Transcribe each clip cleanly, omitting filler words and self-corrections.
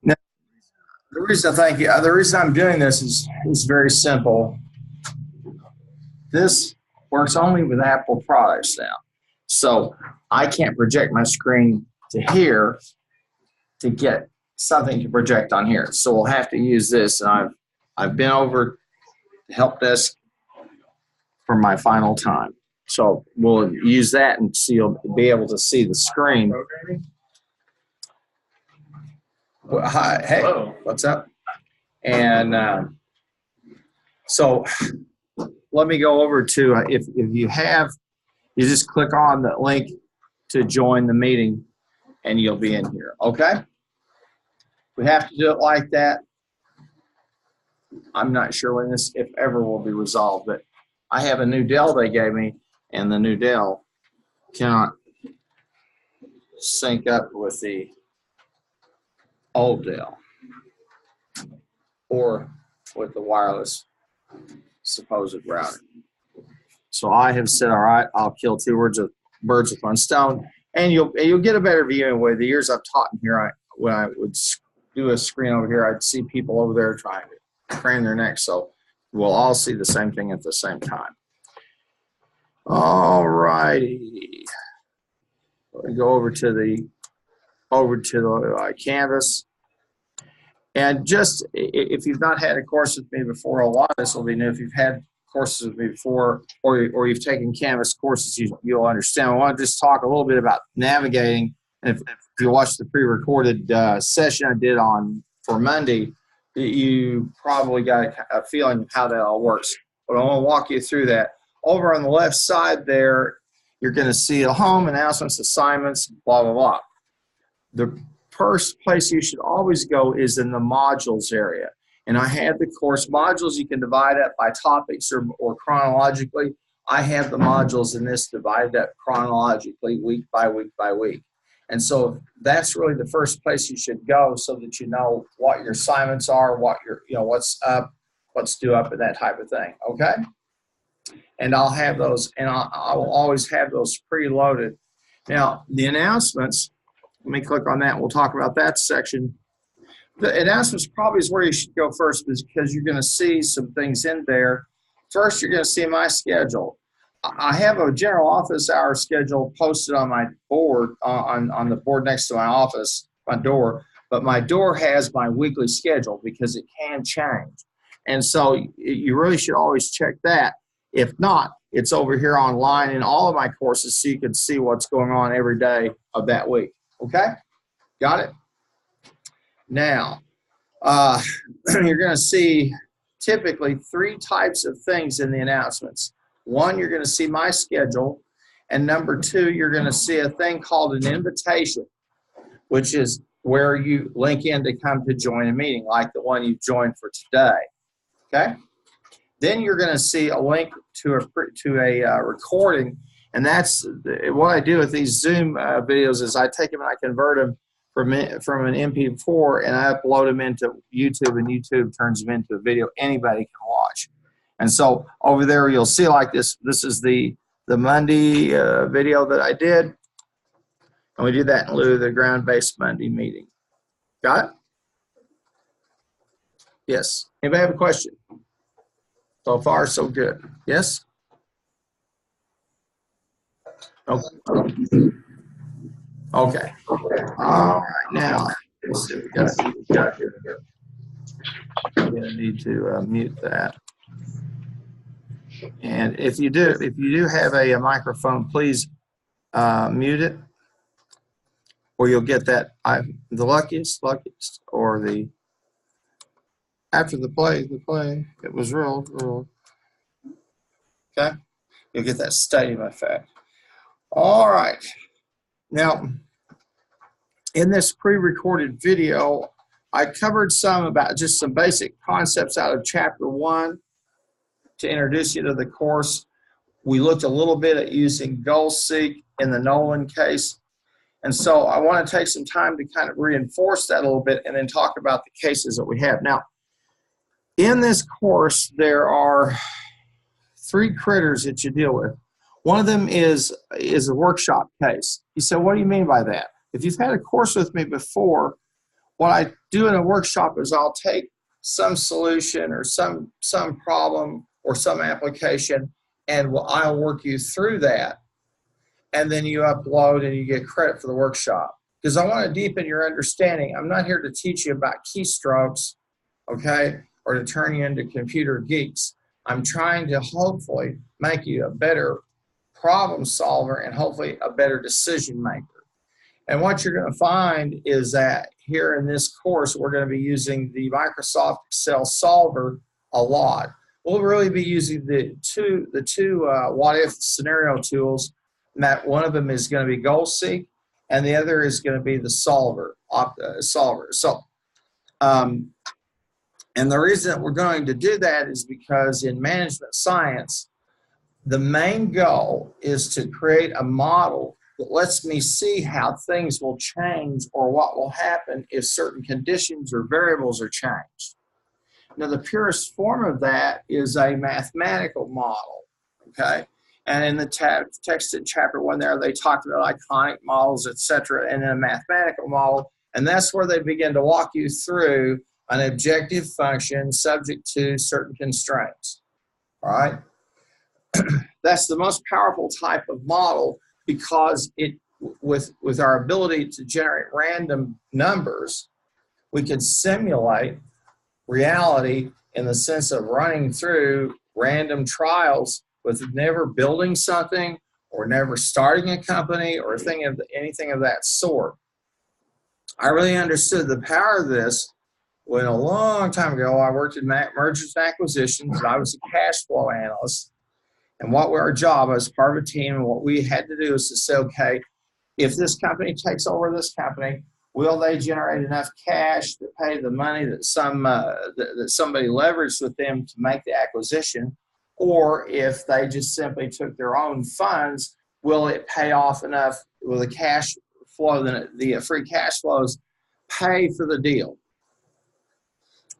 Now, the reason I'm doing this is very simple. This works only with Apple products now. So I can't project my screen to here to get something to project on here. So we'll have to use this. And I've been over to help desk for my final time. So we'll use that and so you'll be able to see the screen. Well, hi, hey, hello. What's up? And so let me go over to, if you have, you just click on the link to join the meeting and you'll be in here, okay? We have to do it like that. I'm not sure when this, if ever, will be resolved, but I have a new Dell they gave me, and the new Dell cannot sync up with the old Dell or with the wireless supposed router. So I have said, all right, I'll kill two birds with one stone, and you'll get a better view. With the years I've taught in here, when I would do a screen over here, I'd see people over there trying to crane their necks. So we'll all see the same thing at the same time. All righty. We go over to the Canvas. And just if you've not had a course with me before, a lot of this will be new. If you've had courses with me before, or you've taken Canvas courses, you'll understand. I want to just talk a little bit about navigating. And if you watch the pre-recorded session I did for Monday, you probably got a feeling of how that all works. But I want to walk you through that. Over on the left side there, you're going to see a home, announcements, assignments, blah, blah, blah. The first place you should always go is in the modules area. And I have the course modules. You can divide up by topics or chronologically. I have the modules in this divided up chronologically, week by week by week. And so that's really the first place you should go so that you know what your assignments are, what's up, what's due up, and that type of thing, okay? And I'll have those, and I will always have those preloaded. Now, the announcements, let me click on that. We'll talk about that section. The announcements probably is where you should go first because you're going to see some things in there. First, you're going to see my schedule. I have a general office hour schedule posted on my board, on the board next to my office, my door, but my door has my weekly schedule because it can change. And so you really should always check that. If not, it's over here online in all of my courses so you can see what's going on every day of that week. Okay? Got it? Now, you're going to see typically three types of things in the announcements. One, you're going to see my schedule. And number two, you're going to see a thing called an invitation, which is where you link in to come to join a meeting, like the one you've joined for today. Okay? Then you're going to see a link to a recording, and that's what I do with these Zoom videos is I take them and I convert them from an MP4 and I upload them into YouTube, and YouTube turns them into a video anybody can watch. And so over there you'll see like this. This is the Monday video that I did, and we did that in lieu of the ground-based Monday meeting. Got it? Yes. Anybody have a question? So far, so good. Yes? Okay. Okay. All right. Now, let's see what we got here. I'm going to need to mute that. And if you do have a microphone, please mute it, or you'll get that the luckiest, or the after the play, it was real. Okay? You'll get that stadium effect. All right. Now, in this pre-recorded video, I covered some basic concepts out of Chapter 1 to introduce you to the course. We looked a little bit at using goal seek in the Nolan case. And so I want to take some time to kind of reinforce that a little bit and then talk about the cases that we have. Now, in this course, there are three critters that you deal with. One of them is a workshop case. You say, what do you mean by that? If you've had a course with me before, what I do in a workshop is I'll take some solution or some problem or some application, and I'll work you through that. And then you upload and you get credit for the workshop. Because I want to deepen your understanding. I'm not here to teach you about keystrokes, okay, or to turn you into computer geeks. I'm trying to hopefully make you a better problem solver and hopefully a better decision maker. And what you're going to find is that here in this course, we're going to be using the Microsoft Excel Solver a lot. We'll really be using the two what-if scenario tools. That one of them is going to be GoalSeek, and the other is going to be the Solver. So, and the reason that we're going to do that is because in management science, the main goal is to create a model that lets me see how things will change or what will happen if certain conditions or variables are changed. Now, the purest form of that is a mathematical model, okay? And in the text in chapter 1 there, they talked about iconic models, etc., and then a mathematical model. And that's where they begin to walk you through an objective function subject to certain constraints, all right? That's the most powerful type of model because it, with our ability to generate random numbers, we can simulate reality in the sense of running through random trials with never building something or never starting a company or anything of that sort. I really understood the power of this when a long time ago I worked in mergers and acquisitions, and I was a cash flow analyst. And what our job as part of a team, and what we had to do is to say, okay, if this company takes over this company, will they generate enough cash to pay the money that somebody leveraged with them to make the acquisition? Or if they just simply took their own funds, will it pay off enough? Will the cash flow, the free cash flows, pay for the deal?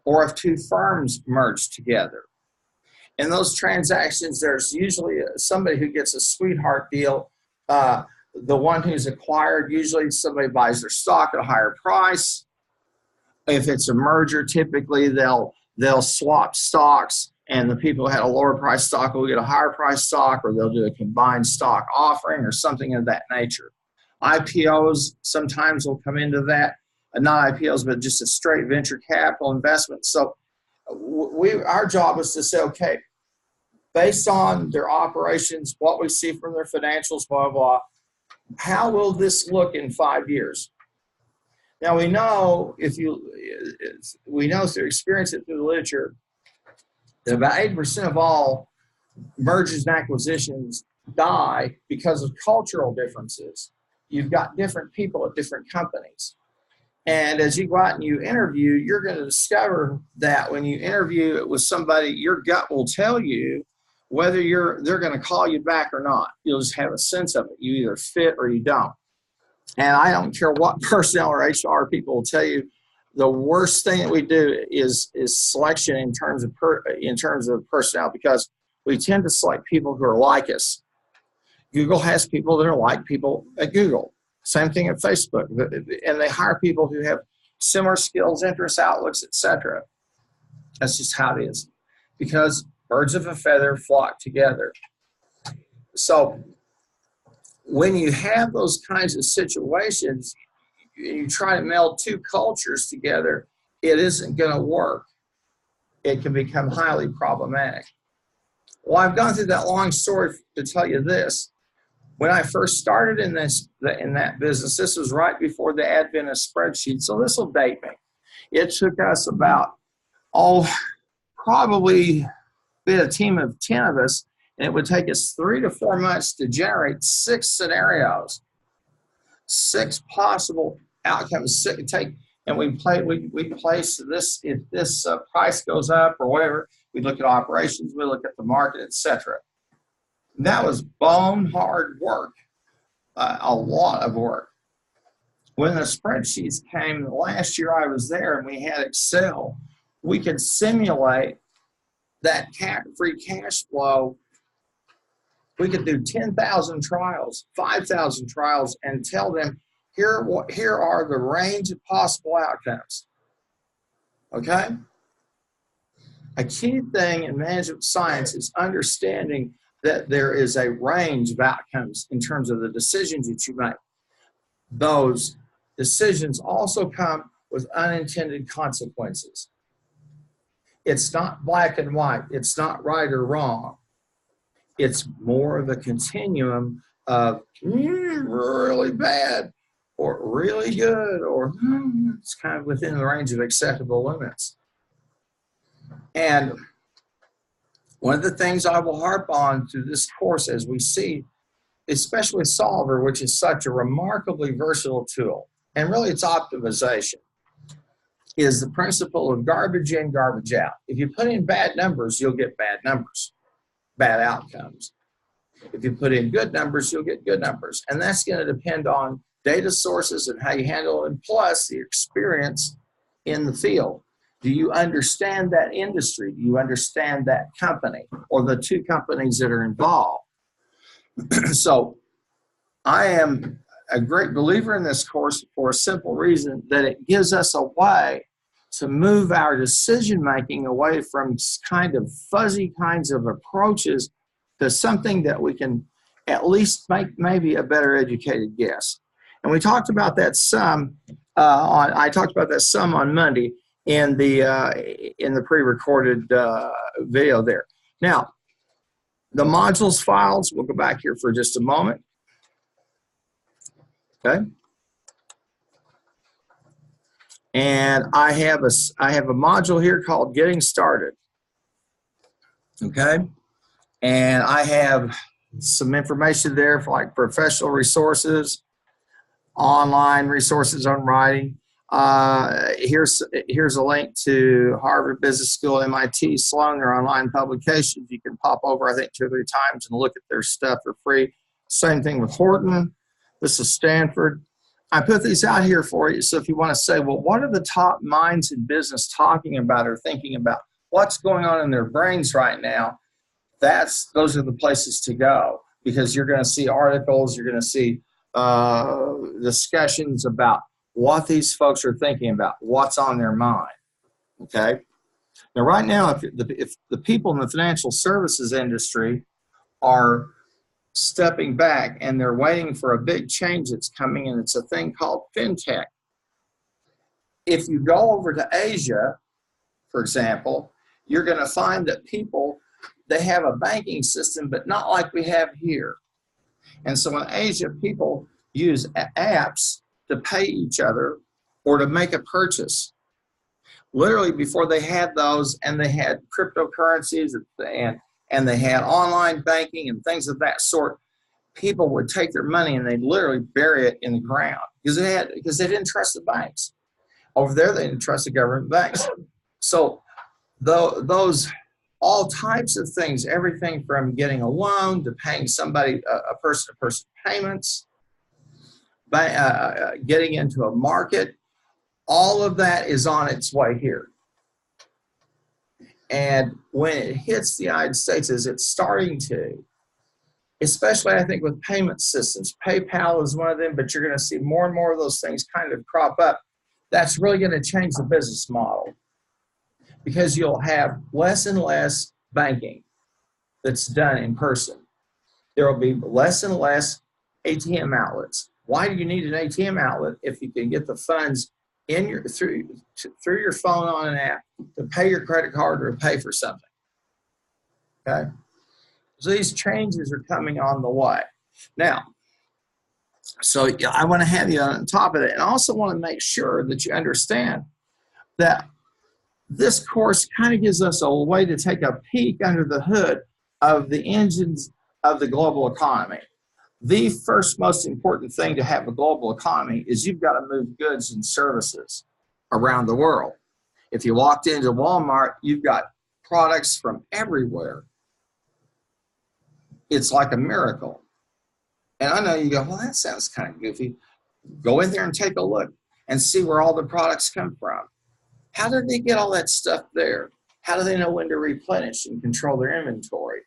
Or if two firms merge together. In those transactions, there's usually somebody who gets a sweetheart deal. The one who's acquired, usually somebody buys their stock at a higher price. If it's a merger, typically they'll swap stocks, and the people who had a lower price stock will get a higher price stock, or they'll do a combined stock offering or something of that nature. IPOs sometimes will come into that, not IPOs, but just a straight venture capital investment. So our job is to say, okay, based on their operations, what we see from their financials, blah, blah, how will this look in 5 years? Now, we know through experience it through the literature that about 8% of all mergers and acquisitions die because of cultural differences. You've got different people at different companies. And as you go out and you interview, you're going to discover that when you interview with somebody, your gut will tell you whether they're going to call you back or not. You'll just have a sense of it. You either fit or you don't. And I don't care what personnel or HR people will tell you. The worst thing that we do is selection in terms of personnel, because we tend to select people who are like us. Google has people that are like people at Google. Same thing at Facebook. And they hire people who have similar skills, interests, outlooks, etc. That's just how it is. Because birds of a feather flock together. So when you have those kinds of situations, you try to meld two cultures together, it isn't going to work. It can become highly problematic. Well, I've gone through that long story to tell you this. When I first started in that business, this was right before the advent of spreadsheets, so this will date me. It took us about, probably a team of 10 of us, and it would take us 3 to 4 months to generate 6 scenarios, 6 possible outcomes. And we place this, if this price goes up or whatever, we look at operations, we look at the market, etc. That was bone hard work, a lot of work. When the spreadsheets came last year, I was there and we had Excel. We could simulate that free cash flow. We could do 10,000 trials, 5,000 trials, and tell them here are the range of possible outcomes. Okay? A key thing in management science is understanding that there is a range of outcomes in terms of the decisions that you make. Those decisions also come with unintended consequences. It's not black and white. It's not right or wrong. It's more of a continuum of really bad or really good, or it's kind of within the range of acceptable limits. And one of the things I will harp on through this course, as we see, especially Solver, which is such a remarkably versatile tool, and really it's optimization, is the principle of garbage in, garbage out. If you put in bad numbers, you'll get bad numbers, bad outcomes. If you put in good numbers, you'll get good numbers. And that's going to depend on data sources and how you handle it, and plus the experience in the field. Do you understand that industry? Do you understand that company or the two companies that are involved? So I am a great believer in this course for a simple reason, that it gives us a way to move our decision making away from kind of fuzzy kinds of approaches to something that we can at least make maybe a better educated guess. And we talked about that some I talked about that some on Monday in the pre-recorded video there. Now, the modules files, we'll go back here for just a moment. Okay. And I have a module here called Getting Started. Okay. And I have some information there for like professional resources, online resources on writing. Here's a link to Harvard Business School, MIT, Sloan, their online publications. You can pop over, I think, 2 or 3 times and look at their stuff for free. Same thing with Horton. This is Stanford. I put these out here for you. So if you want to say, well, what are the top minds in business talking about or thinking about? What's going on in their brains right now? Those are the places to go, because you're going to see articles, you're going to see discussions about what these folks are thinking about, what's on their mind. Okay. Now, right now, if the people in the financial services industry are stepping back and they're waiting for a big change that's coming, and it's a thing called fintech. If you go over to Asia, for example, you're going to find that they have a banking system, but not like we have here. And so in Asia, people use apps to pay each other or to make a purchase. Literally, before they had those, and they had cryptocurrencies and they had online banking and things of that sort, people would take their money and they'd literally bury it in the ground because they didn't trust the banks. Over there, they didn't trust the government banks. So those all types of things, everything from getting a loan to paying somebody a person-to-person payments, getting into a market, all of that is on its way here. And when it hits the United States, as it's starting to, especially I think with payment systems, PayPal is one of them, but you're going to see more and more of those things kind of crop up. That's really going to change the business model, because you'll have less and less banking that's done in person. There will be less and less ATM outlets. Why do you need an ATM outlet if you can get the funds through your phone on an app to pay your credit card or to pay for something? Okay, so these changes are coming on the way. Now, so I want to have you on top of it, and I also want to make sure that you understand that this course kind of gives us a way to take a peek under the hood of the engines of the global economy. The first most important thing to have a global economy is you've got to move goods and services around the world. If you walked into Walmart, you've got products from everywhere. It's like a miracle. And I know you go, well, that sounds kind of goofy. Go in there and take a look and see where all the products come from. How did they get all that stuff there? How do they know when to replenish and control their inventory?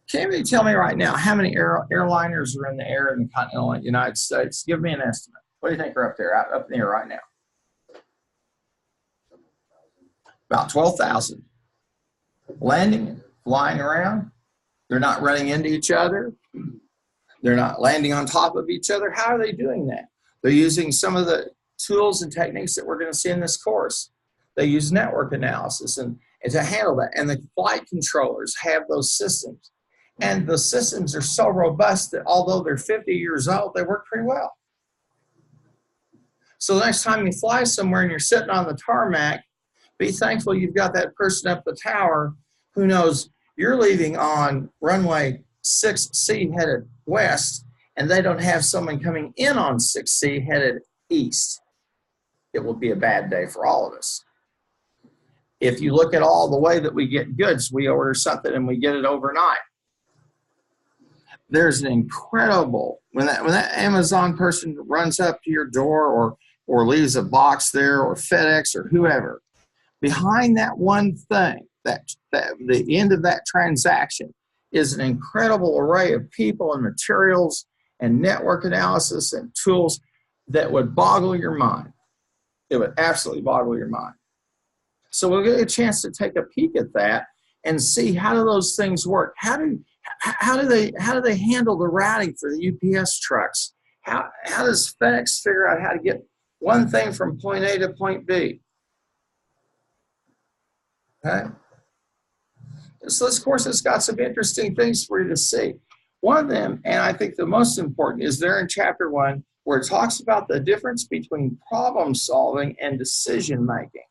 Can you tell me right now how many airliners are in the air in the continental United States? Give me an estimate. What do you think are up there, up in the air right now? About 12,000. Landing, flying around. They're not running into each other. They're not landing on top of each other. How are they doing that? They're using some of the tools and techniques that we're going to see in this course. They use network analysis and to handle that. And the flight controllers have those systems. And the systems are so robust that although they're 50 years old, they work pretty well. So the next time you fly somewhere and you're sitting on the tarmac, be thankful you've got that person up the tower who knows you're leaving on runway 6C headed west, and they don't have someone coming in on 6C headed east. It will be a bad day for all of us. If you look at all the way that we get goods, we order something and we get it overnight. There's an incredible, when that Amazon person runs up to your door or leaves a box there, or FedEx or whoever, behind that one thing, that the end of that transaction is an incredible array of people and materials and network analysis and tools that would boggle your mind. It would absolutely boggle your mind. So we'll get a chance to take a peek at that and see how do those things work. How do they handle the routing for the UPS trucks? How does FedEx figure out how to get one thing from point A to point B? Okay. So this course has got some interesting things for you to see. One of them, and I think the most important, is there in chapter 1, where it talks about the difference between problem solving and decision making.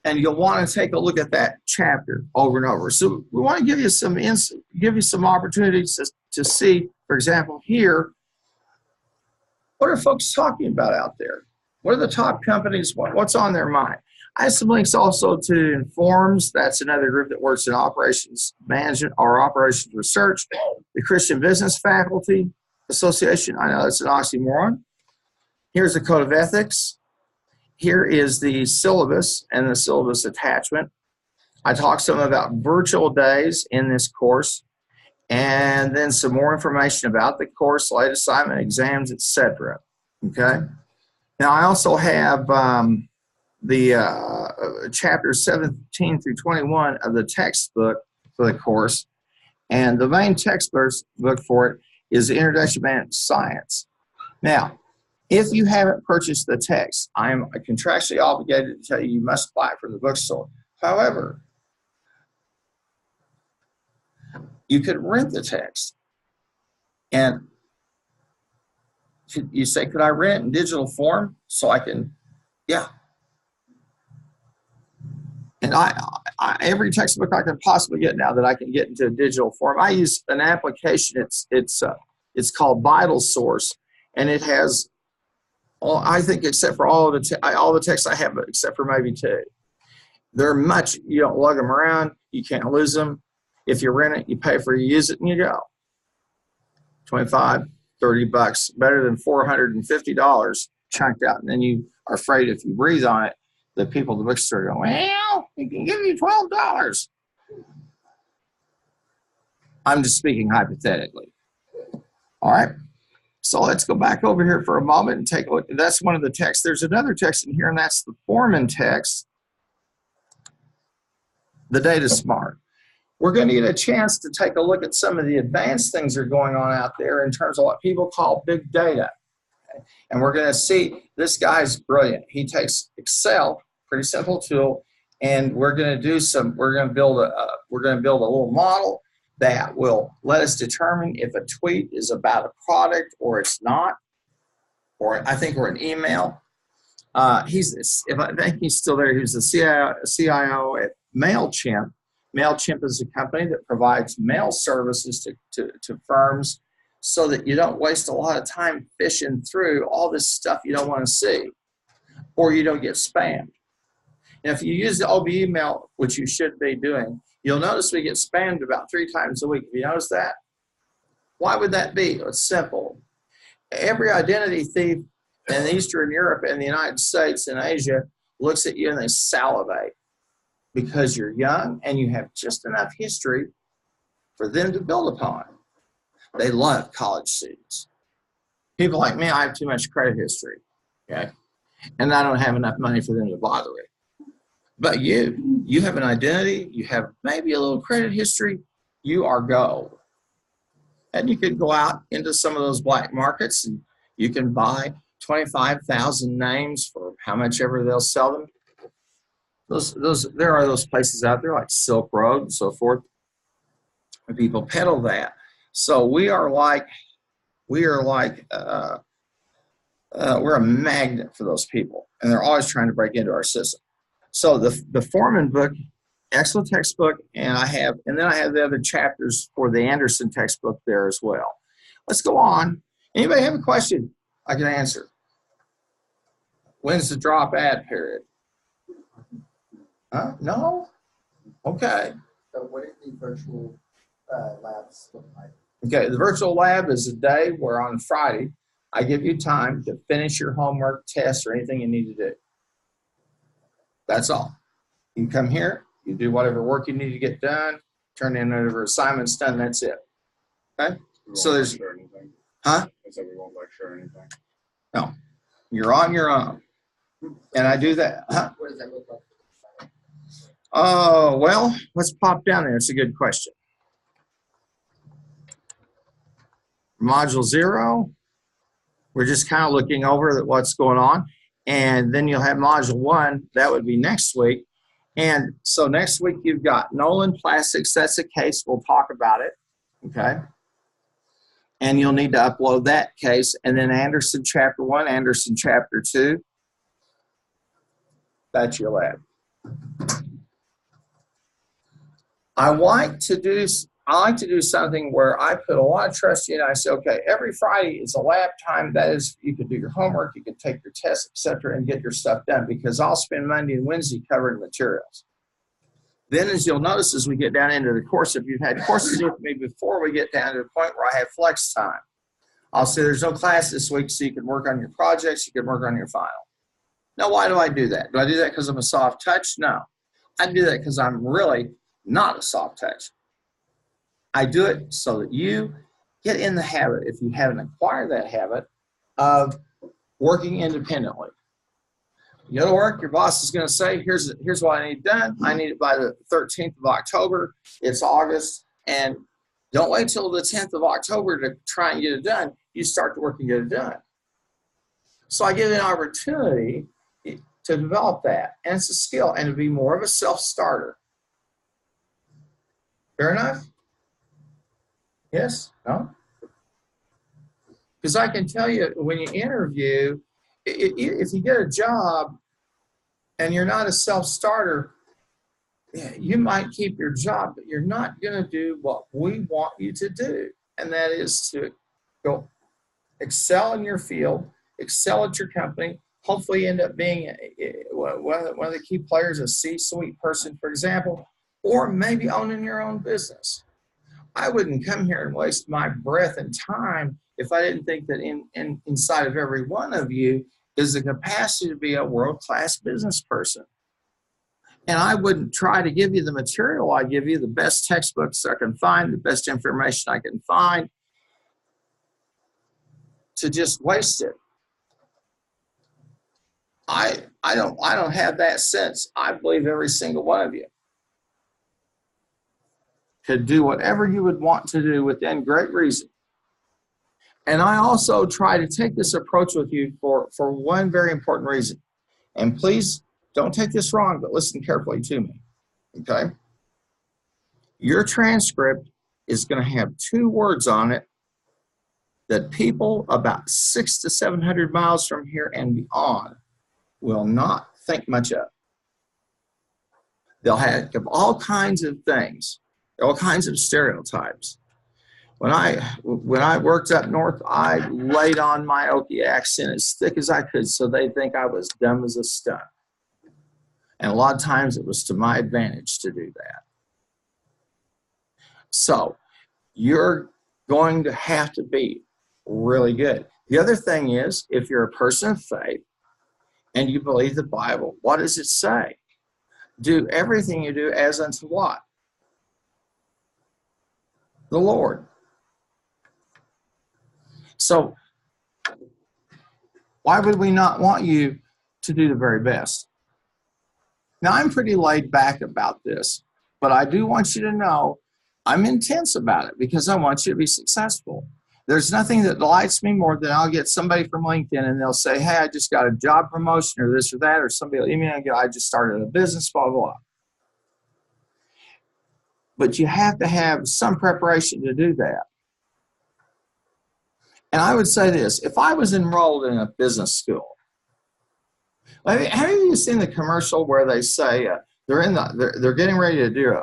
And you'll want to take a look at that chapter over and over. So we want to give you some opportunities to see, for example, here, what are folks talking about out there? What are the top companies? What's on their mind? I have some links also to Informs. That's another group that works in operations management or operations research. The Christian Business Faculty Association. I know it's an oxymoron. Here's the Code of Ethics. Here is the syllabus and the syllabus attachment. I talked some about virtual days in this course, and then some more information about the course, late assignment, exams, etc. Okay. Now I also have the chapters 17 through 21 of the textbook for the course, and the main textbook for it is the Introduction to Science. Now, if you haven't purchased the text, I am contractually obligated to tell you must buy it from the bookstore. However, you could rent the text. And you say, could I rent it in digital form so I can, yeah. And every textbook I can possibly get now that I can get into a digital form, I use an application. It's called Vital Source, and it has, I think, except for all the texts I have, except for maybe 2. They're much, you don't lug them around, you can't lose them. If you rent it, you pay for it, you use it, and you go. $25, $30, better than $450 chunked out, and then you are afraid if you breathe on it, the people at the bookstore go, well, we can give you $12. I'm just speaking hypothetically. All right. So let's go back over here for a moment and take a look. That's one of the texts. There's another text in here, and that's the Foreman text, the Data Smart. We're going to get a chance to take a look at some of the advanced things that are going on out there in terms of what people call big data. Okay? And we're going to see this guy's brilliant. He takes Excel, pretty simple tool, and we're going to build a little model that will let us determine if a tweet is about a product or it's not, or an email. I think he's still there. He was the CIO at MailChimp. MailChimp is a company that provides mail services to firms so that you don't waste a lot of time fishing through all this stuff you don't want to see, or you don't get spammed. And if you use the OB email, which you should be doing, you'll notice we get spammed about 3 times a week. Have you noticed that? Why would that be? It's simple. Every identity thief in Eastern Europe and the United States and Asia looks at you and they salivate because you're young and you have just enough history for them to build upon. They love college students. People like me, I have too much credit history, okay? And I don't have enough money for them to bother with. But you have an identity, you have maybe a little credit history, you are gold. And you could go out into some of those black markets and you can buy 25,000 names for how much ever they'll sell them. There are those places out there like Silk Road and so forth, where people peddle that. So we're a magnet for those people, and they're always trying to break into our system. So the Foreman book, excellent textbook, and then I have the other chapters for the Anderson textbook there as well. Let's go on. Anybody have a question I can answer? When's the drop ad period? Huh? No? Okay. So what is the virtual labs look like? Okay, the virtual lab is a day where on Friday, I give you time to finish your homework, test, or anything you need to do. That's all. You come here, you do whatever work you need to get done, turn in whatever assignment's done, that's it. Okay? So there's, huh? I said we won't lecture or anything. No. You're on your own. And I do that. Huh? What does that look like? Oh, well, let's pop down there. It's a good question. Module 0, we're just kind of looking over what's going on. And then you'll have module 1, that would be next week. And so next week you've got Nolan Plastics, that's a case, we'll talk about it, okay? And you'll need to upload that case. And then Anderson chapter 1, Anderson chapter 2, that's your lab. I like to do something where I put a lot of trust in. I say, okay, every Friday is a lab time. That is, you can do your homework, you can take your tests, etc., and get your stuff done, because I'll spend Monday and Wednesday covering materials. Then, as you'll notice, as we get down into the course, if you've had courses with me before, we get down to the point where I have flex time. I'll say there's no class this week, so you can work on your projects, you can work on your final. Now, why do I do that? Do I do that because I'm a soft touch? No. I do that because I'm really not a soft touch. I do it so that you get in the habit, if you haven't acquired that habit, of working independently. You go to work, your boss is going to say, here's what I need done. I need it by the 13th of October. It's August. And don't wait till the 10th of October to try and get it done. You start to work and get it done. So I give you an opportunity to develop that. And it's a skill, and to be more of a self-starter. Fair enough? Yes? No? Because I can tell you, when you interview, if you get a job and you're not a self-starter, you might keep your job, but you're not going to do what we want you to do. And that is to go excel in your field, excel at your company, hopefully end up being one of the key players, a C-suite person, for example, or maybe owning your own business. I wouldn't come here and waste my breath and time if I didn't think that inside of every one of you is the capacity to be a world-class business person. And I wouldn't try to give you the material. I give you the best textbooks I can find, the best information I can find, to just waste it. I don't have that sense. I believe every single one of you could do whatever you would want to do within great reason. And I also try to take this approach with you for one very important reason. And please don't take this wrong, but listen carefully to me, okay? Your transcript is going to have 2 words on it that people about 600 to 700 miles from here and beyond will not think much of. They'll have all kinds of things, all kinds of stereotypes. When I worked up north, I laid on my Okie accent as thick as I could so they think I was dumb as a stump. And a lot of times it was to my advantage to do that. So you're going to have to be really good. The other thing is, if you're a person of faith and you believe the Bible, what does it say? Do everything you do as unto what? the Lord. So why would we not want you to do the very best? Now, I'm pretty laid back about this, but I do want you to know I'm intense about it because I want you to be successful. There's nothing that delights me more than I'll get somebody from LinkedIn and they'll say, hey, I just got a job promotion or this or that, or somebody will email and go, I just started a business, blah, blah, blah. But you have to have some preparation to do that. And I would say this, if I was enrolled in a business school, have you seen the commercial where they say they're getting ready to do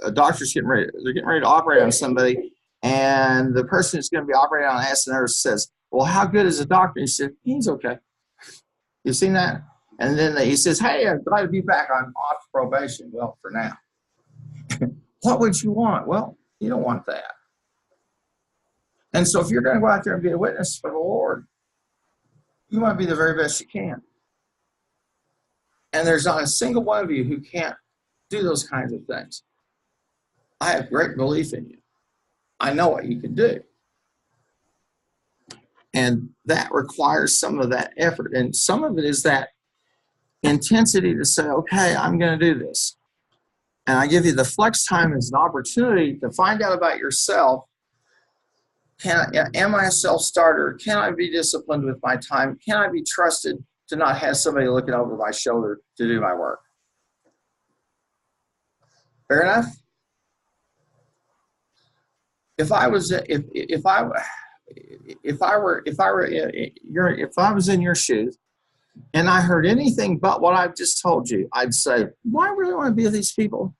a doctor's getting ready to operate on somebody, and the person who's going to be operating on asks the nurse says, well, how good is the doctor? He said, he's okay. You've seen that? And then he says, hey, I'm glad to be back. I'm off probation. Well, for now. What would you want? Well, you don't want that. And so if you're going to go out there and be a witness for the Lord, you want to be the very best you can. And there's not a single one of you who can't do those kinds of things. I have great belief in you. I know what you can do. And that requires some of that effort. And some of it is that intensity to say, okay, I'm going to do this. And I give you the flex time as an opportunity to find out about yourself. Am I a self-starter? Can I be disciplined with my time? Can I be trusted to not have somebody looking over my shoulder to do my work? Fair enough? If I was in your shoes and I heard anything but what I've just told you, I'd say, do I really want to be with these people?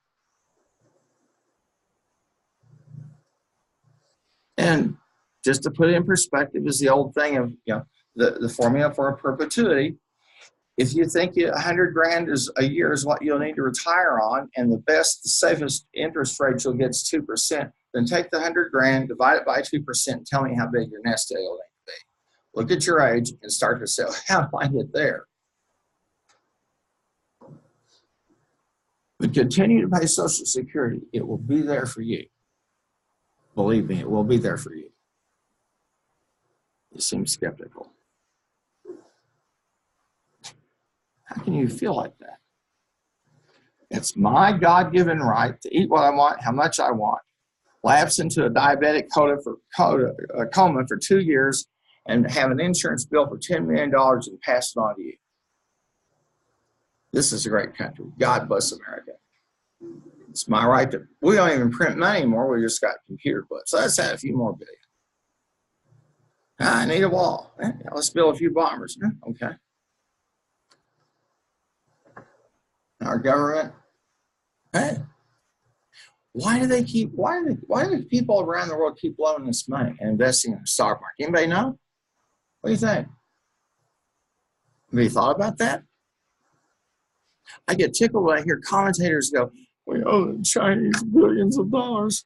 And just to put it in perspective is the old thing of, the formula for a perpetuity. If you think $100,000 is a year is what you'll need to retire on, and the safest interest rate you'll get is 2%, then take the $100,000, divide it by 2%, and tell me how big your nest egg will need to be. Look at your age and start to say, how do I get there? But continue to pay Social Security. It will be there for you. Believe me, it will be there for you. You seem skeptical. How can you feel like that? It's my God-given right to eat what I want, how much I want, lapse into a diabetic coma for 2 years, and have an insurance bill for $10 million and pass it on to you. This is a great country. God bless America. It's my right to, we don't even print money anymore. We just got computer books. So let's add a few more billion. I need a wall. Let's build a few bombers. Okay. Our government, hey, why do people around the world keep loaning us money and investing in the stock market? Anybody know? What do you think? Have you thought about that? I get tickled when I hear commentators go, we owe the Chinese billions of dollars.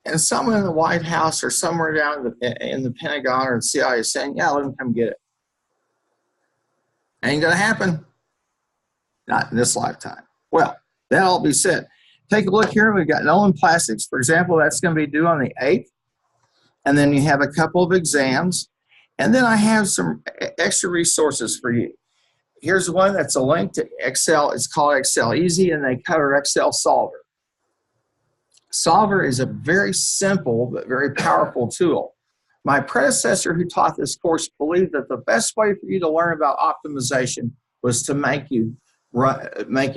And someone in the White House or somewhere down in the Pentagon or the CIA is saying, yeah, let them come get it. Ain't going to happen. Not in this lifetime. Well, that all be said. Take a look here. We've got Nolan Plastics, for example. That's going to be due on the 8th. And then you have a couple of exams. And then I have some extra resources for you. Here's one that's a link to Excel. It's called Excel Easy, and they cover Excel Solver. Solver is a very simple but very powerful tool. My predecessor who taught this course believed that the best way for you to learn about optimization was to make you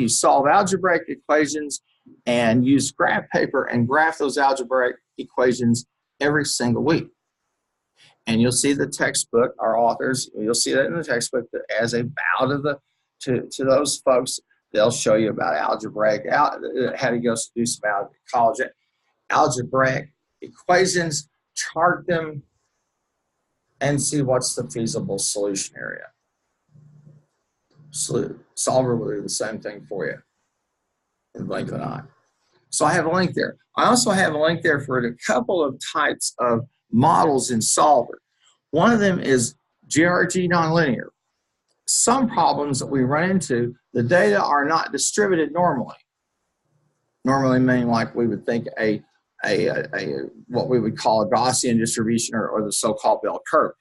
solve algebraic equations and use graph paper and graph those algebraic equations every single week. And you'll see the textbook, our authors, you'll see that in the textbook that as a bow to those folks, they'll show you about algebraic, how to go do some college algebraic equations, chart them, and see what's the feasible solution area. Solver will do the same thing for you in blink of an eye. So I have a link there. I also have a link there for a couple of types of models in Solver. One of them is GRG nonlinear. Some problems that we run into, the data are not distributed normally. Normally meaning like we would think a what we would call a Gaussian distribution or the so-called bell curve.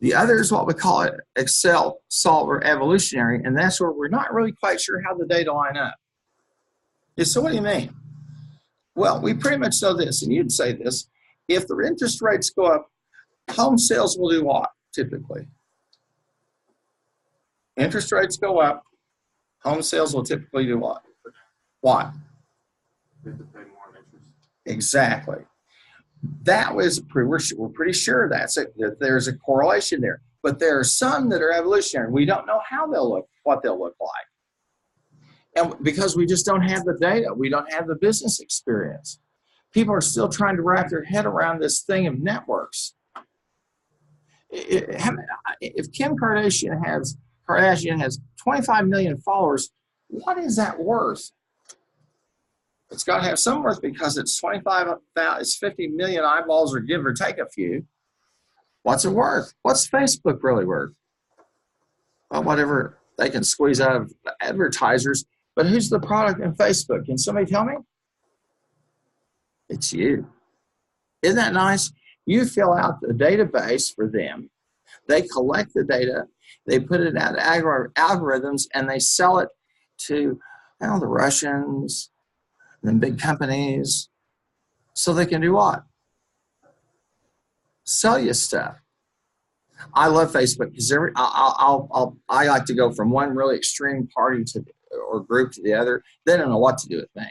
The other is what we call it Excel solver evolutionary, and that's where we're not really quite sure how the data line up. So what do you mean? Well, we pretty much know this, and you'd say this: if the interest rates go up, home sales will do what typically? Interest rates go up, home sales will typically do what? What? We have to pay more in interest. Exactly. That was we're pretty sure that there's a correlation there. But there are some that are evolutionary. We don't know how they'll look, what they'll look like. And because we just don't have the data, we don't have the business experience. People are still trying to wrap their head around this thing of networks. If Kim Kardashian has 25 million followers, what is that worth? It's got to have some worth because it's 50 million eyeballs, or give or take a few. What's it worth? What's Facebook really worth? Well, whatever they can squeeze out of advertisers. But who's the product in Facebook? Can somebody tell me? It's you. Isn't that nice? You fill out the database for them. They collect the data. They put it out algorithms, and they sell it to the Russians, and big companies, so they can do what? Sell you stuff. I love Facebook because I like to go from one really extreme party or group to the other. They don't know what to do with me.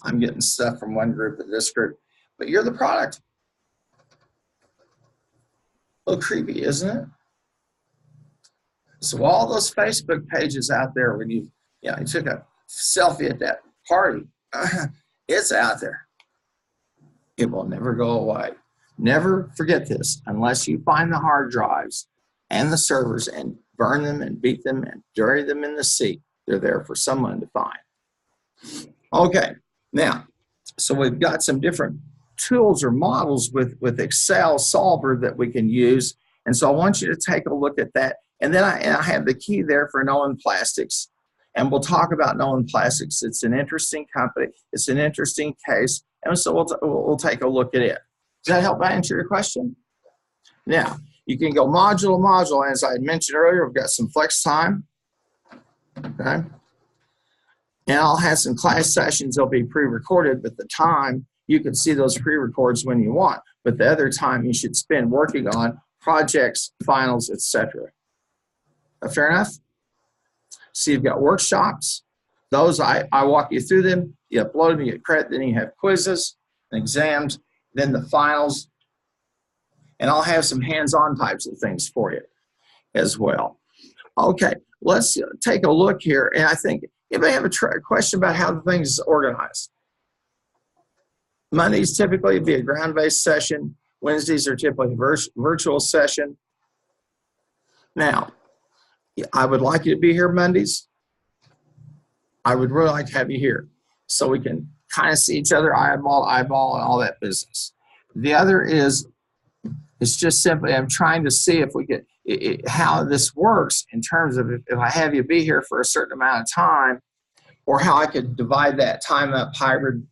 I'm getting stuff from one group to this group, but you're the product. A little creepy, isn't it? So all those Facebook pages out there, when you took a selfie at that party, it's out there. It will never go away. Never forget this, unless you find the hard drives and the servers and burn them and beat them and bury them in the sea. They're there for someone to find. Okay, now, so we've got some different tools or models with Excel solver that we can use. And so I want you to take a look at that. And then I have the key there for Nolan Plastics. And we'll talk about Nolan Plastics. It's an interesting company. It's an interesting case. And so we'll take a look at it. Does that help answer your question? Now, you can go module to module. As I had mentioned earlier, we've got some flex time. Okay. And I'll have some class sessions. They'll be pre-recorded, but the time, you can see those pre-records when you want. But the other time you should spend working on projects, finals, etc. Fair enough? So you've got workshops. Those, I walk you through them. You upload them, you get credit. Then you have quizzes and exams. Then the finals. And I'll have some hands-on types of things for you as well. Okay, let's take a look here. And I think anybody have a question about how the thing is organized? Mondays typically be a ground-based session. Wednesdays are typically virtual session. Now, I would like you to be here Mondays. I would really like to have you here so we can kind of see each other eyeball to eyeball and all that business. The other is, it's just simply, I'm trying to see if we get how this works in terms of if I have you be here for a certain amount of time, or how I could divide that time up hybrid,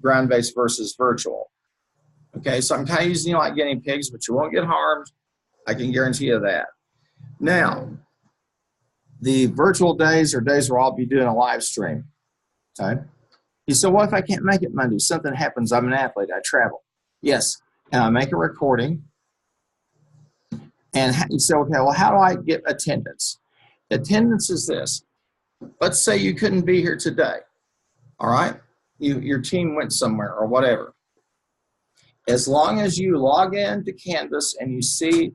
ground-based versus virtual. Okay, so I'm kind of using you like guinea pigs, but you won't get harmed. I can guarantee you that. Now, the virtual days are days where I'll be doing a live stream. Okay. You said, what if I can't make it Monday? Something happens. I'm an athlete. I travel. Yes. And I make a recording. And you say, okay, well, how do I get attendance? Attendance is this. Let's say you couldn't be here today. All right. Your team went somewhere or whatever. As long as you log in to Canvas and you see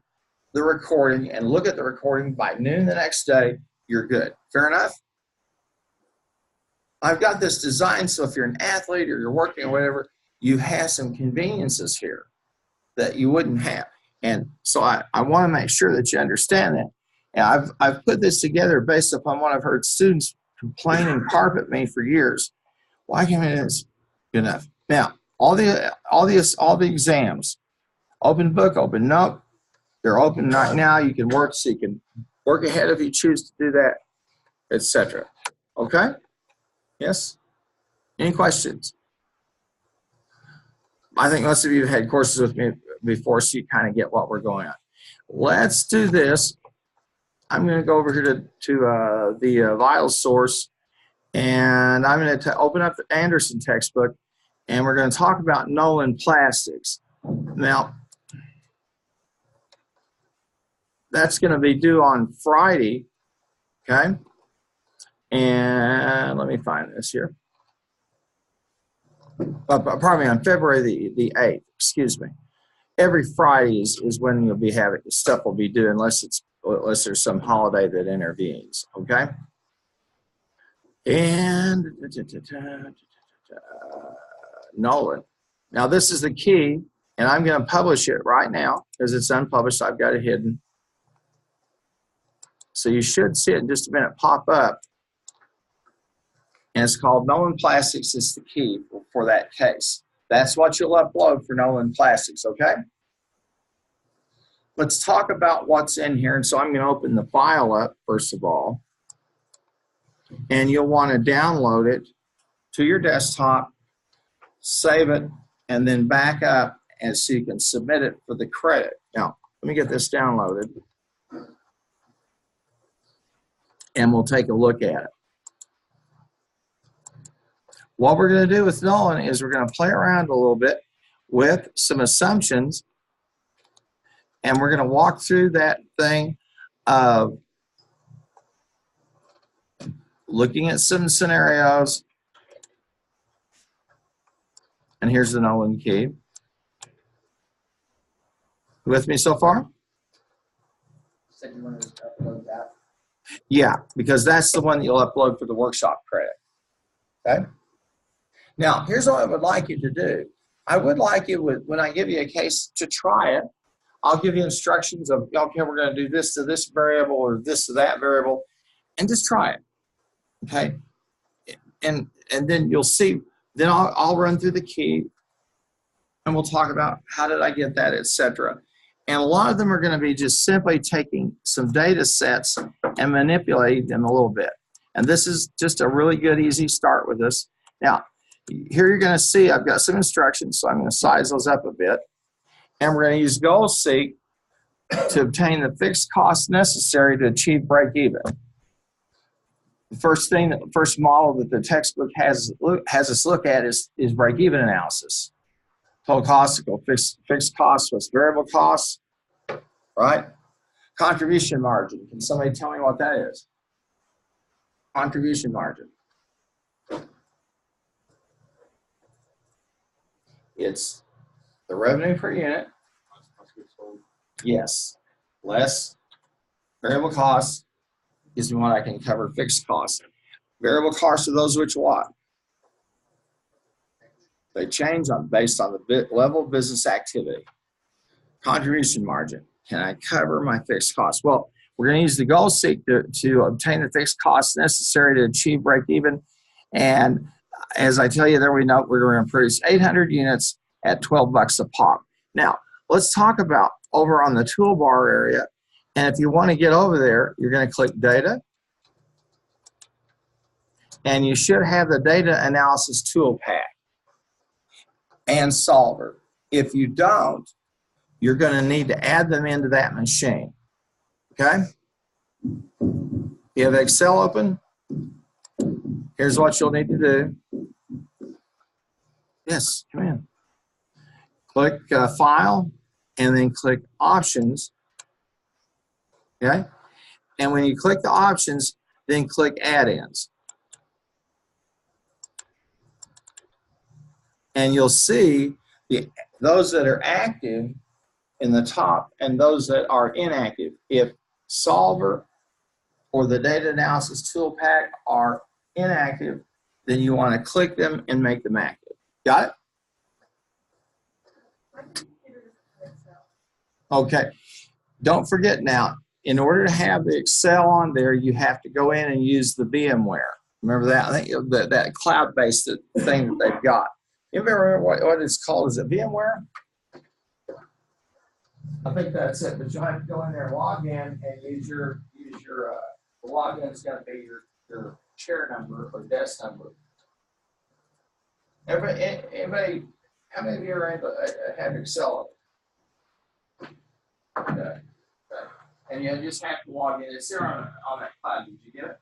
the recording and look at the recording by noon the next day, you're good. Fair enough? I've got this design so if you're an athlete or you're working or whatever, you have some conveniences here that you wouldn't have. And so I want to make sure that you understand that. And I've put this together based upon what I've heard students complain and carp at me for years. Why can't it is good enough? Now, all the exams, open book, open note, they're open right now. You can work, so you can work ahead if you choose to do that, etc. Okay? Yes? Any questions? I think most of you have had courses with me before, so you kind of get what we're going on. Let's do this. I'm going to go over here to the vital source, and I'm going to open up the Anderson textbook, and we're going to talk about Nolan plastics. Now, that's going to be due on Friday, okay? And let me find this here. Pardon me, on February the 8th, excuse me. Every Friday is when you'll be having stuff will be due unless there's some holiday that intervenes, okay? And Nolan. Now this is the key, and I'm going to publish it right now because it's unpublished. I've got it hidden. So you should see it in just a minute pop up. And it's called Nolan Plastics is the key for that case. That's what you'll upload for Nolan Plastics, okay? Let's talk about what's in here. And so I'm going to open the file up, first of all. And you'll want to download it to your desktop, save it, and then back up and so you can submit it for the credit. Now, let me get this downloaded. And we'll take a look at it. What we're going to do with Nolan is we're going to play around a little bit with some assumptions, and we're going to walk through that thing of looking at some scenarios. And here's the Nolan key. With me so far? Said you wanted to upload that. Yeah, because that's the one that you'll upload for the workshop credit. Okay? Now, here's what I would like you to do. I would like you, when I give you a case, to try it. I'll give you instructions of, okay, we're going to do this to this variable or this to that variable, and just try it. Okay? And then you'll see, then I'll run through the key, and we'll talk about how did I get that, etc. And a lot of them are going to be just simply taking some data sets and manipulating them a little bit. And this is just a really good, easy start with this. Now, here you're going to see I've got some instructions, so I'm going to size those up a bit. And we're going to use goal seek to obtain the fixed costs necessary to achieve break even. The first model that the textbook has us look at is break even analysis. Total cost equal fixed costs plus variable costs, right? Contribution margin. Can somebody tell me what that is? Contribution margin. It's the revenue per unit. Yes. Less variable costs gives me what I can cover fixed costs. Variable costs are those which what? They change based on the level of business activity. Contribution margin. Can I cover my fixed costs? Well, we're going to use the goal seek to obtain the fixed costs necessary to achieve break even. And as I tell you there, we know we're going to produce 800 units at 12 bucks a pop. Now, let's talk about over on the toolbar area. And if you want to get over there, you're going to click data. And you should have the data analysis tool pack and solver. If you don't, you're going to need to add them into that machine. Okay? You have Excel open. Here's what you'll need to do. Yes, come in. Click File, and then click Options. Okay? And when you click the options, then click Add-ins. And you'll see those that are active in the top and those that are inactive. If Solver or the Data Analysis Tool Pack are inactive, then you want to click them and make them active. Got it? Okay. Don't forget now, in order to have the Excel on there, you have to go in and use the VMware. Remember that? I think that cloud-based thing that they've got. You remember what it's called? Is it VMware? I think that's it. But you'll have to go in there and log in and use your the login is going to be your chair number or desk number. Everybody How many of you are able have Excel? Okay. And you just have to log in. It's there on that cloud. Did you get it?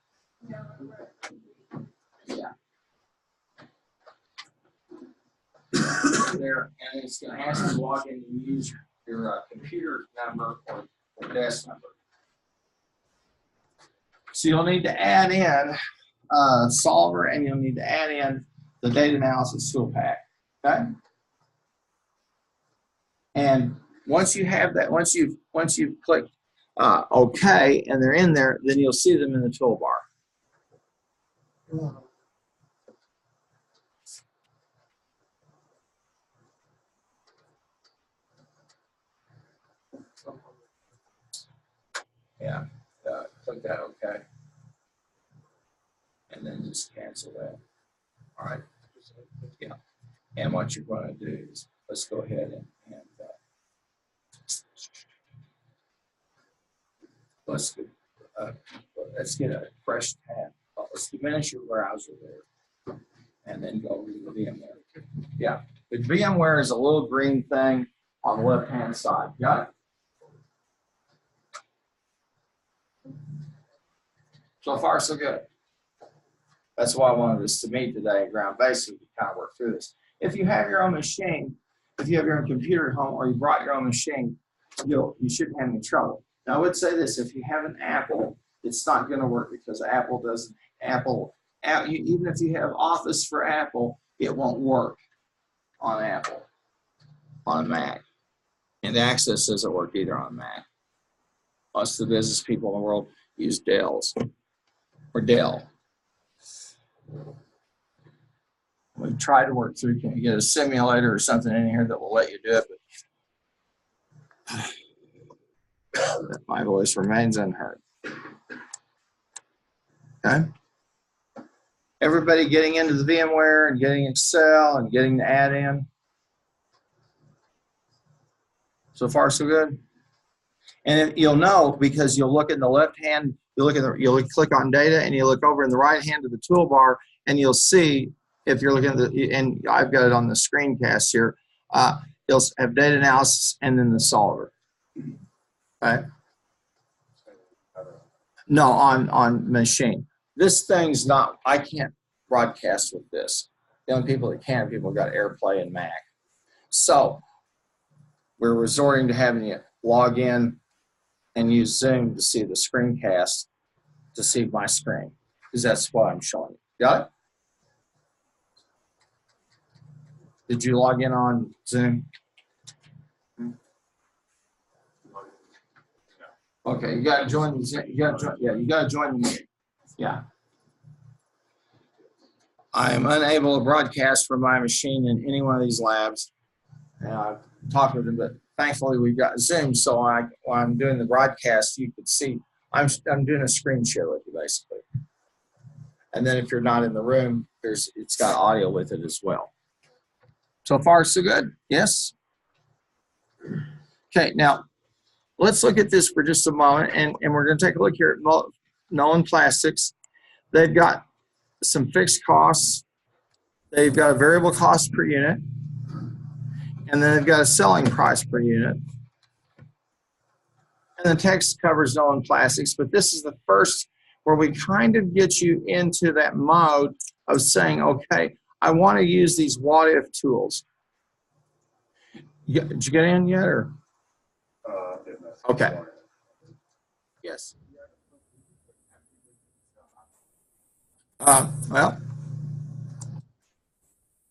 Yeah. There, and it's going to ask you to log in and use your computer number or desk number. So you'll need to add in solver, and you'll need to add in the data analysis tool pack. Okay. And once you have that, once you've clicked OK, and they're in there, then you'll see them in the toolbar. Yeah, click that OK, and then just cancel that. All right. Yeah. And what you're going to do is let's go ahead and let's get a fresh tab. Let's diminish your browser there, and then go to the VMware. Yeah, the VMware is a little green thing on the left-hand side. Got it? So far, so good. That's why I wanted us to meet today at Ground Basic to kind of work through this. If you have your own machine, if you have your own computer at home, or you brought your own machine, you shouldn't have any trouble. Now, I would say this: if you have an Apple, it's not going to work because Apple doesn't. Even if you have Office for Apple, it won't work on Apple, on a Mac. And Access doesn't work either on Mac. Most of the business people in the world use Dells or Dell. We try to work through. Can you get a simulator or something in here that will let you do it? But my voice remains unheard. Okay. Everybody getting into the VMware and getting Excel and getting the add-in. So far, so good. And you'll know because you'll look in the left hand. You'll click on data, and you look over in the right hand of the toolbar, and you'll see if you're looking at the. And I've got it on the screencast here. You'll have data analysis and then the solver. Okay. No, on machine. This thing's not, I can't broadcast with this. The only people that can, people got AirPlay and Mac. So we're resorting to having you log in and use Zoom to see the screencast, to see my screen, because that's what I'm showing you. Got it? Did you log in on Zoom? Okay, you got to join the. You got to join. Yeah, you got to join the meeting. Yeah. I am unable to broadcast from my machine in any one of these labs. And I've talked with them, but thankfully we've got Zoom, so while I'm doing the broadcast, you could see I'm doing a screen share with you basically. And then if you're not in the room, it's got audio with it as well. So far, so good. Yes. Okay, now let's look at this for just a moment, and we're going to take a look here at Nolan Plastics. They've got some fixed costs. They've got a variable cost per unit, and then they've got a selling price per unit. And the text covers Nolan Plastics, but this is the first where we kind of get you into that mode of saying, okay, I want to use these what-if tools. Did you get in yet, or? Okay. Yes. Well,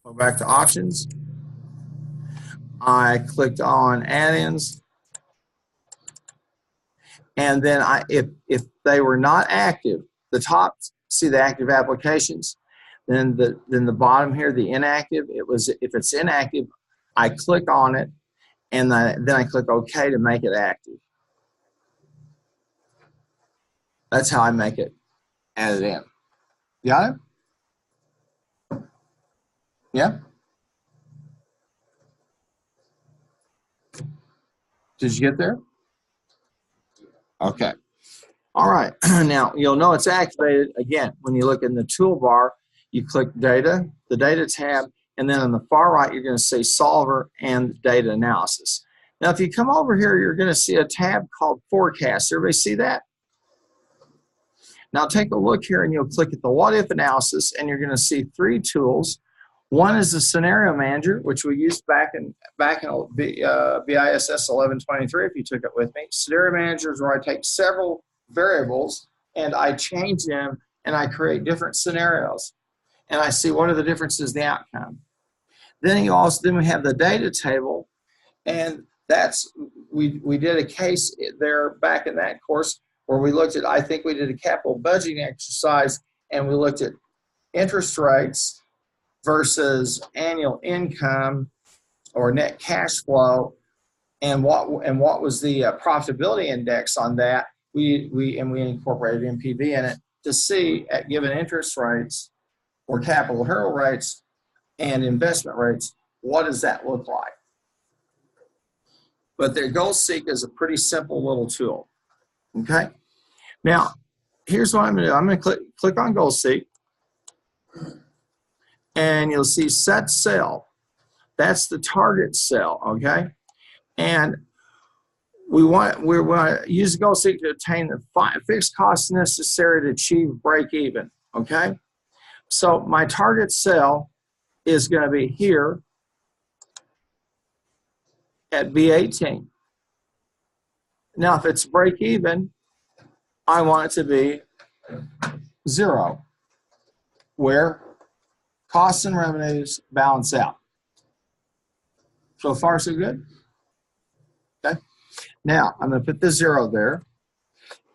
go back to options. I clicked on add-ins, and then if they were not active, the top, see the active applications, then the bottom here, the inactive. If it's inactive, I click on it, and then I click OK to make it active. That's how I make it add it in. Got it? Yeah? Did you get there? Okay. All right. Now, you'll know it's activated, again, when you look in the toolbar, you click Data, the Data tab, And then on the far right, you're going to see solver and data analysis. Now, if you come over here, you're going to see a tab called forecast. Everybody see that? Now take a look here and you'll click at the what if analysis and you're going to see three tools. One is the scenario manager, which we used back in BISS 1123 if you took it with me. Scenario manager is where I take several variables and I change them and I create different scenarios. And I see what are the differences in the outcome. Then we have the data table, and that's we did a case there back in that course where we looked at, I think we did a capital budgeting exercise, and we looked at interest rates versus annual income or net cash flow, and what was the profitability index on that. We incorporated NPV in it to see at given interest rates or capital hurdle rates and investment rates, what does that look like? But their Goal Seek is a pretty simple little tool. Okay. Now, here's what I'm going to do. I'm going to click on Goal Seek, and you'll see Set Cell. That's the target cell. Okay, and we want to use Goal Seek to obtain the fixed costs necessary to achieve break even. Okay, so my target cell is going to be here at B18. Now, if it's break even, I want it to be 0, where costs and revenues balance out. So far, so good? Okay. Now, I'm going to put the 0 there,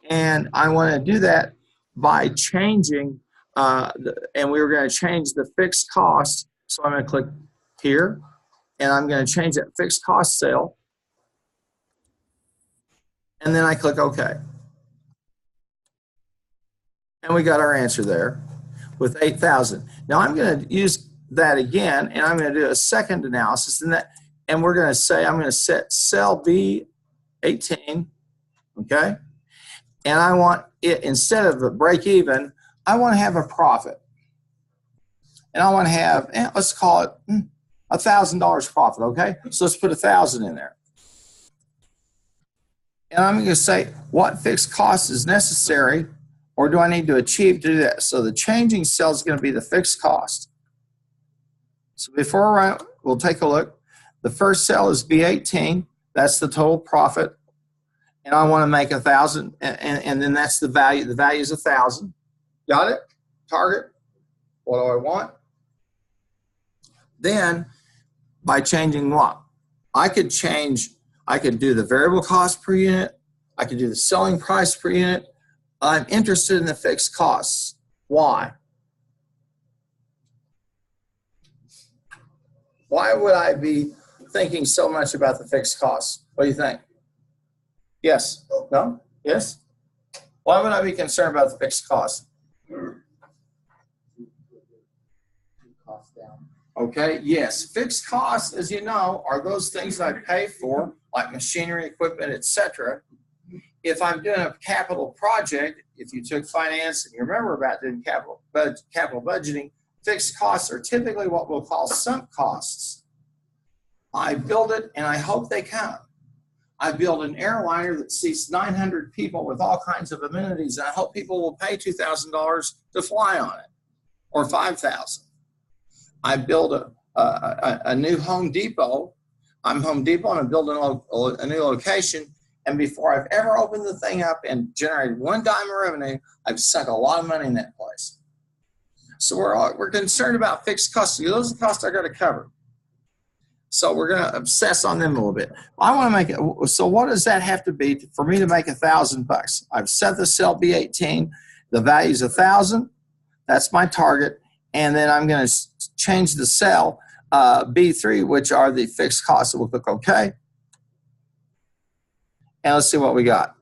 and I want to do that by changing, and we were going to change the fixed cost. So I'm going to click here, and I'm going to change that fixed cost cell, and then I click OK. And we got our answer there with 8,000. Now I'm going to use that again, and I'm going to do a second analysis, and we're going to say I'm going to set cell B18, okay? And I want it, instead of a break even, I want to have a profit. And I want to have, let's call it $1,000 profit, okay? So let's put 1,000 in there. And I'm going to say what fixed cost is necessary or do I need to achieve to do that? So the changing cell is going to be the fixed cost. So before we'll take a look. The first cell is B18. That's the total profit. And I want to make 1,000, and then that's the value. The value is 1,000. Got it? Target. What do I want? Then, by changing what? I could do the variable cost per unit. I could do the selling price per unit. I'm interested in the fixed costs. Why? Why would I be thinking so much about the fixed costs? What do you think? Yes? No? Yes? Why would I be concerned about the fixed costs? Okay, yes. Fixed costs, as you know, are those things I pay for, like machinery, equipment, etc. If I'm doing a capital project, if you took finance and you remember about doing capital budgeting, fixed costs are typically what we'll call sunk costs. I build it and I hope they come. I build an airliner that seats 900 people with all kinds of amenities, and I hope people will pay $2,000 to fly on it, or $5,000. I build a new Home Depot. I'm Home Depot and I'm building a new location. And before I've ever opened the thing up and generated one dime of revenue, I've sunk a lot of money in that place. So we're concerned about fixed costs. Those are the costs I got to cover. So we're going to obsess on them a little bit. I want to make it. So what does that have to be for me to make $1,000? I've set the cell B18. The value is 1,000. That's my target. And then I'm going to change the cell B3, which are the fixed costs. So we'll click OK. And let's see what we got.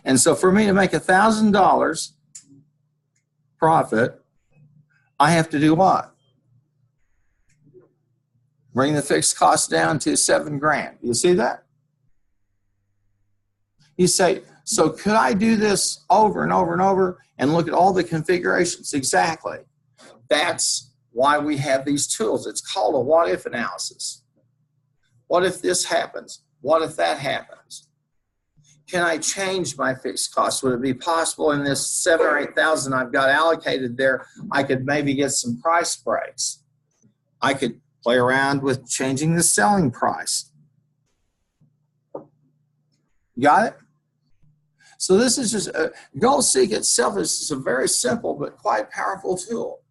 And so for me to make $1,000 profit, I have to do what? Bring the fixed cost down to $7,000. You see that? You say, so could I do this over and over and over and look at all the configurations? Exactly. That's why we have these tools. It's called a what-if analysis. What if this happens? What if that happens? Can I change my fixed costs? Would it be possible in this 7,000 or 8,000 I've got allocated there, I could maybe get some price breaks? I could play around with changing the selling price. Got it? So this is just, GoalSeek itself is just a very simple but quite powerful tool.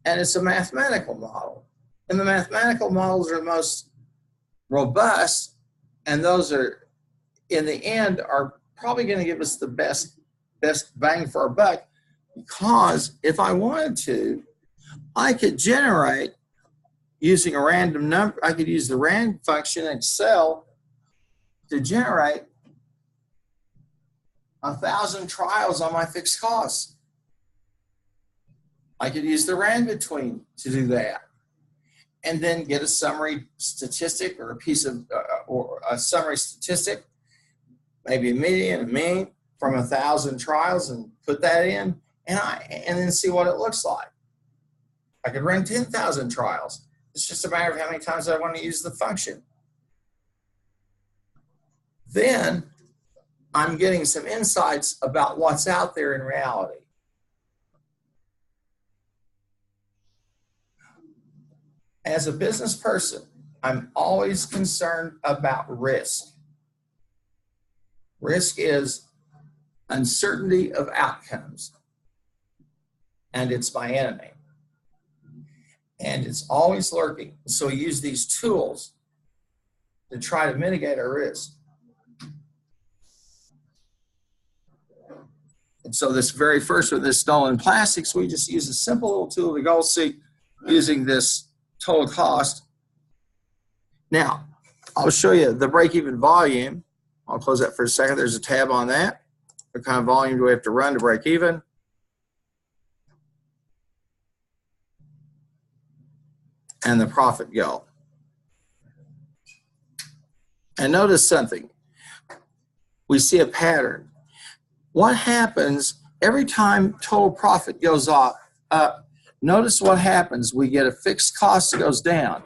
And it's a mathematical model. And the mathematical models are the most robust, and those are, in the end, are probably going to give us the best bang for our buck, because if I wanted to, I could generate using a random number. I could use the rand function in Excel to generate 1,000 trials on my fixed costs. I could use the rand between to do that, and then get a summary statistic or a piece of or a summary statistic, maybe a median, a mean from 1,000 trials, and put that in, and then see what it looks like. I could run 10,000 trials. It's just a matter of how many times I want to use the function. Then I'm getting some insights about what's out there in reality. As a business person, I'm always concerned about risk. Risk is uncertainty of outcomes, and it's my enemy. And it's always lurking. So we use these tools to try to mitigate our risk. And so this very first with this stolen plastics, we just use a simple little tool to GoalSeek using this total cost. Now, I'll show you the break-even volume. I'll close that for a second. There's a tab on that. What kind of volume do we have to run to break even? And the profit goal. And notice something. We see a pattern. What happens every time total profit goes up? Notice what happens. We get a fixed cost that goes down.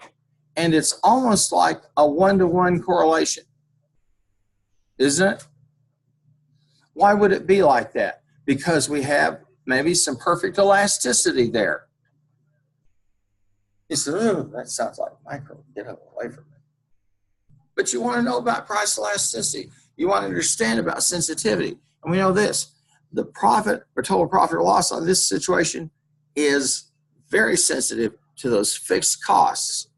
And it's almost like a one-to-one correlation. Isn't it? Why would it be like that? Because we have maybe some perfect elasticity there. You say, oh, that sounds like micro. Get away from it. But you want to know about price elasticity. You want to understand about sensitivity. And we know this. The profit or total profit or loss on this situation is very sensitive to those fixed costs.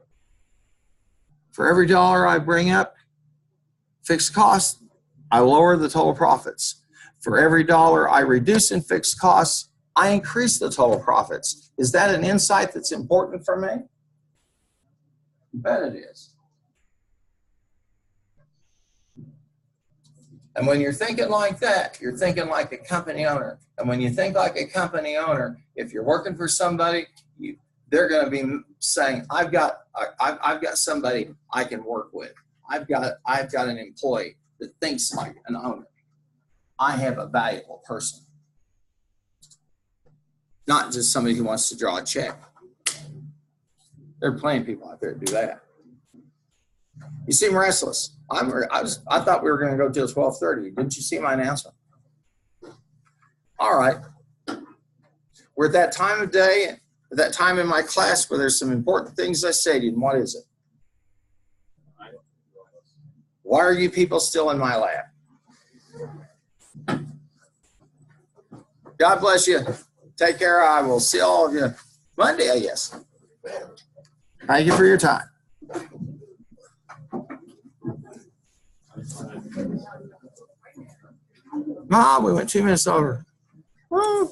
For every dollar I bring up fixed costs, I lower the total profits. For every dollar I reduce in fixed costs, I increase the total profits. Is that an insight that's important for me? I bet it is. And when you're thinking like that, you're thinking like a company owner. And when you think like a company owner, if you're working for somebody, they're going to be saying, I've got somebody I can work with. I've got an employee that thinks like an owner. I have a valuable person. Not just somebody who wants to draw a check. There are plenty of people out there that do that. You seem restless. I thought we were going to go till 12:30. Didn't you see my announcement? All right. We're at that time of day, at that time in my class where there's some important things I say to you. And what is it? Why are you people still in my lab? God bless you. Take care. I will see all of you Monday, I guess. Thank you for your time. Mom, we went 2 minutes over. Woo.